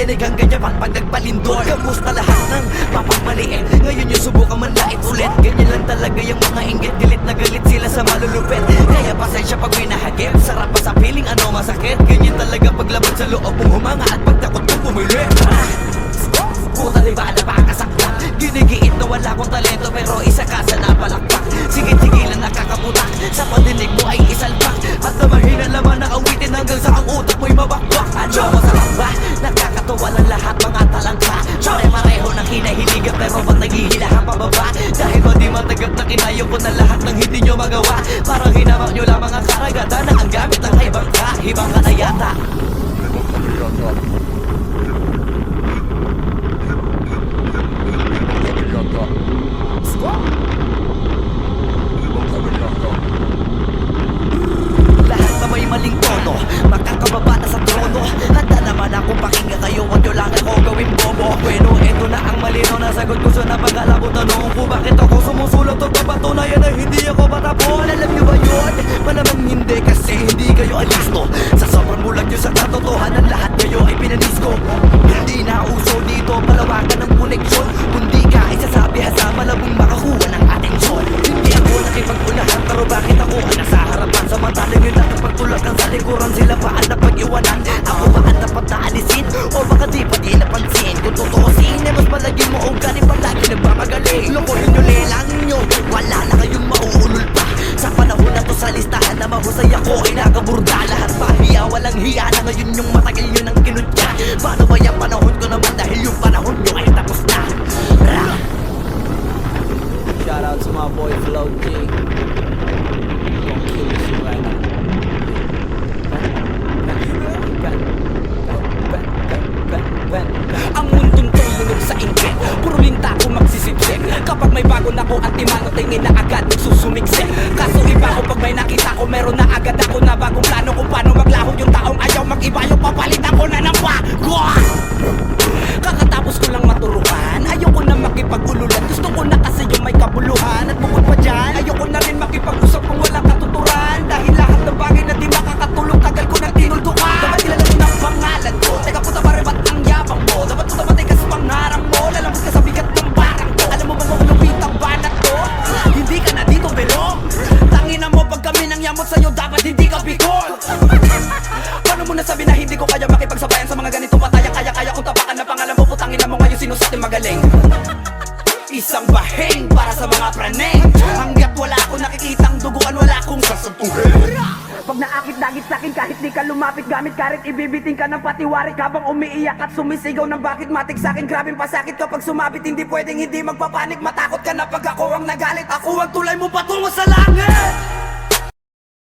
Dinig ang ganyan pag nagpalindol. Kamusta lahat ng mapagmaliit? Ngayon yung subukan manlait ulit. Ganyan lang talaga yung mga inggit. Galit na galit sila sa malulupit. Kaya pasensya pag may nahagip. Sarap pa sa piling ano masakit. Ganyan talaga paglaban sa loob mong humanga at pagtakot mong pumili. Puta diba na pakakasaklap? Ginigiit na wala akong talento pero isa ka sa napalakpak. Sigit-sigilan nakakaputak. Sa pandinig mo ay isalpak. At na mahina laman na awitin hanggang sa ang utak mo'y mabakbak. Ano masarap ba? Nakakatawa lang lahat mga talangka. Pare-pareho ng hinahiligan pero ba't naghihilahan pababa? Dahil ba di matagat na kinayo ko na lahat ng hindi nyo magawa? Parang hinamak nyo lamang ang karagatan na ang gamit ng ibang ka. Ibang ka na yata. Lahat na may maling tono, makakababa na sa trono. Handa naman akong pakinggan kayo, wag nyo lang ako gawin bobo. Bueno, eto na ang malino na sagot ko sa napagalabong tanong ko. Bakit ako sumusulot o papatunayan na hindi ako patapon? Alam nyo ba yun? Malamang hindi kasi hindi kayo alisto. Sa sobrang bulag nyo sa katotohanan, lahat kayo ay pinanisko. Hindi na uso dito palawakan ng koneksyon. Kundi ka isasabi sa malabong makakuha ng atensyon. Hindi ako nakipag-unahan pero bakit ako ang nasa harapan? Samantalang yun lahat pagtulakan sa likuran, sila pa ang napag-iwanan. Ako ba ang dapat na alisin? O baka di pa di napansin? Kung tutuusin ay mas palagi mo o galing palagi nagmamagaling. Lokohin nyo, lelang nyo, wala na kayong mauulol pa. Sa panahon na to sa listahan na mahusay ako ay nakaburda. Lahat pa hiya, walang hiya na ngayon yung matagal yun ang kinutya. Paano ba yung panahon ko naman dahil yung panahon nyo ay tapos na? Shout out to my boy Flow G. Gonna kill this shit right now. Ang mundong ko'y lunod sa inggit. Puro linta ko magsisipsip. Kapag may bago na ko at timano, tingin na agad nagsusumiksik. Kaso iba ko pag may nakita ko, meron na agad ako na bagong plano kung paano maglaho yung taong ayaw mag-iba. Yung papalitan ko na ng bago. Kakatapos ko lang maturukan, ayoko na makipag-ululan. Gusto ko na kasi yung may kabuluhan. At bukod pa dyan, ayoko na rin makipag-usap kung walang katuturan. Dahil lahat ng bagay na di makakatulong, tagal ko na tinuldukan. Dapat kilala nyo ng pangalan ko. Teka puta pare, ba't ang yabang mo? Dapat puta patay ka sa pangarang mo. Lalabas ka sa bigat ng barang ko. Alam mo ba kung lupit ang banat ko? Hindi ka na dito belong. Tangina mo pag kami nang yamot sa'yo, dapat hindi ka bikol. Paano mo nasabi na hindi ko kaya makipagsabayan sa mga ganitong pataya? Kaya kung tapakan na pangalan mo, putangin na mo ngayon sino sa ating magaling. Isang bahing para sa mga praneng. Hanggat wala akong nakikitang duguan, wala akong sasampuhin. Pag naakit-dagit sa'kin kahit di ka lumapit, gamit karit ibibiting ka ng patiwarik. Habang umiiyak at sumisigaw ng bakit matik sa'kin. Grabing pasakit kapag sumabit, hindi pwedeng hindi magpapanik. Matakot ka na pag ako ang nagalit, ako ang tulay mo patungo sa langit.